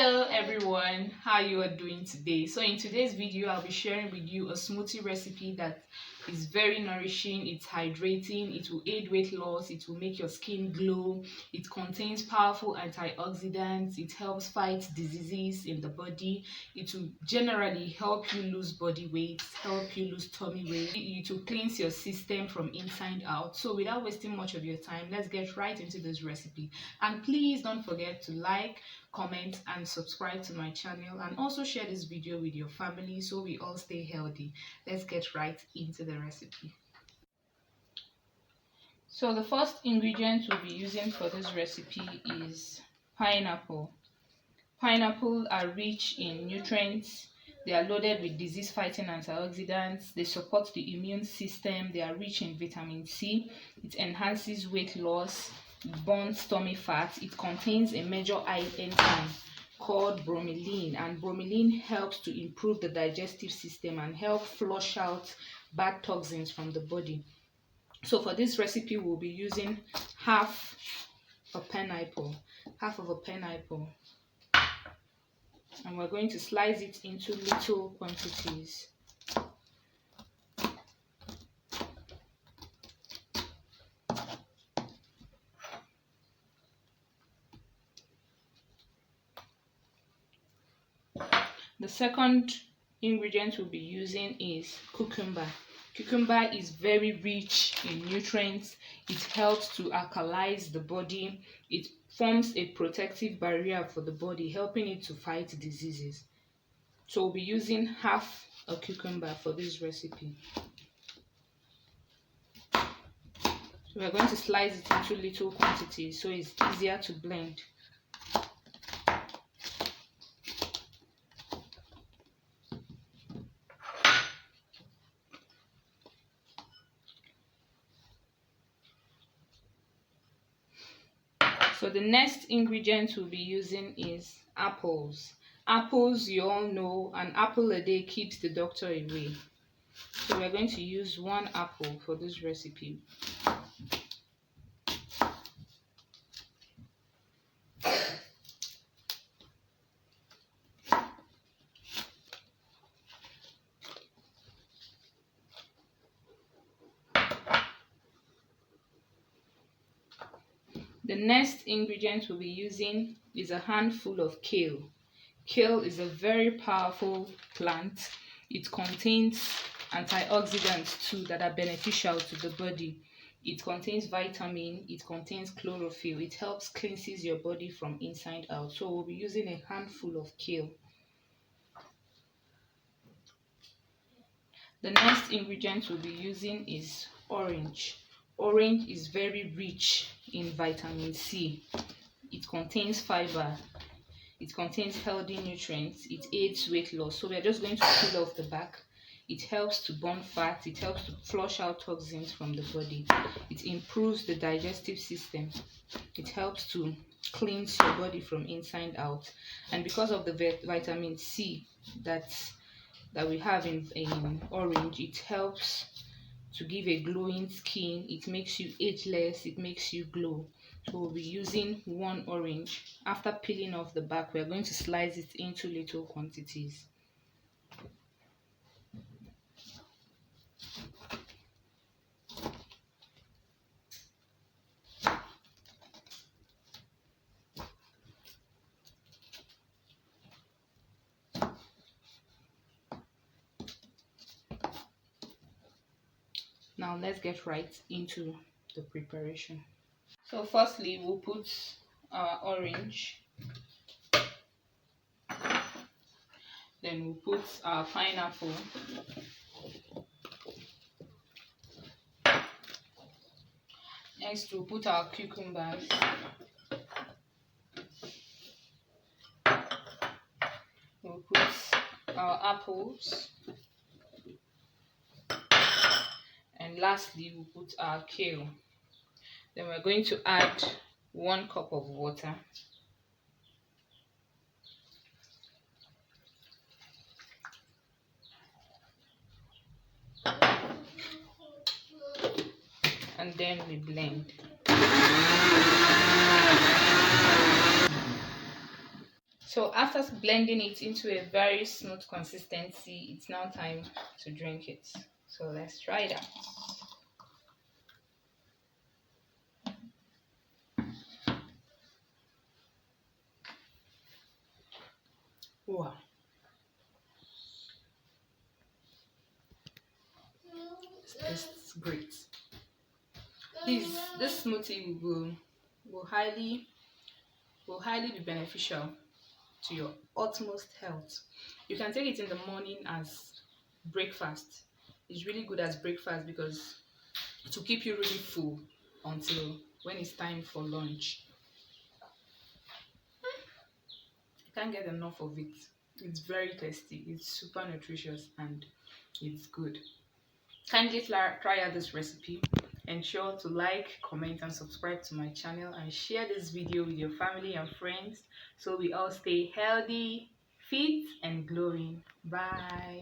Hello everyone, how you are doing today? So in today's video I'll be sharing with you a smoothie recipe that is very nourishing. It's hydrating, it will aid weight loss, it will make your skin glow, it contains powerful antioxidants, it helps fight diseases in the body, it will generally help you lose body weight, help you lose tummy weight, it will cleanse your system from inside out. So without wasting much of your time, let's get right into this recipe. And please don't forget to like, comment and subscribe to my channel, and also share this video with your family so we all stay healthy. Let's get right into the recipe. So the first ingredient we'll be using for this recipe is pineapple. Pineapple are rich in nutrients. They are loaded with disease-fighting antioxidants. They support the immune system. They are rich in vitamin C. It enhances weight loss, burns tummy fat. It contains a major enzyme called bromelain, and bromelain helps to improve the digestive system and help flush out bad toxins from the body. So for this recipe, we'll be using half of a pineapple, and we're going to slice it into little quantities. The second ingredient we'll be using is cucumber. Cucumber is very rich in nutrients. It helps to alkalize the body. It forms a protective barrier for the body, helping it to fight diseases. So we'll be using half a cucumber for this recipe. So we're going to slice it into little quantities so it's easier to blend. So the next ingredient we'll be using is apples. Apples, you all know, an apple a day keeps the doctor away. So we're going to use 1 apple for this recipe. The next ingredient we'll be using is a handful of kale. Kale is a very powerful plant. It contains antioxidants too that are beneficial to the body. It contains vitamin, it contains chlorophyll. It helps cleanses your body from inside out. So we'll be using a handful of kale. The next ingredient we'll be using is orange. Orange is very rich in vitamin C. It contains fiber. It contains healthy nutrients. It aids weight loss. So we're just going to peel off the back. It helps to burn fat. It helps to flush out toxins from the body. It improves the digestive system. It helps to cleanse your body from inside out. And because of the vitamin C that we have in orange, it helps to give a glowing skin. It makes you ageless, it makes you glow. So we'll be using 1 orange. After peeling off the back, we're going to slice it into little quantities. Now let's get right into the preparation. So firstly, we'll put our orange, then we'll put our pineapple, next we'll put our cucumbers, we'll put our apples, and lastly we'll put our kale. Then we're going to add 1 cup of water. And then we blend. So after blending it into a very smooth consistency, it's now time to drink it. So let's try it out. Wow. It's great. This smoothie will highly be beneficial to your utmost health. You can take it in the morning as breakfast. It's really good as breakfast because it will keep you really full until when it's time for lunch. I can't get enough of it. It's very tasty, it's super nutritious, and it's good. Kindly try out this recipe. Ensure to like, comment, and subscribe to my channel, and share this video with your family and friends so we all stay healthy, fit, and glowing. Bye.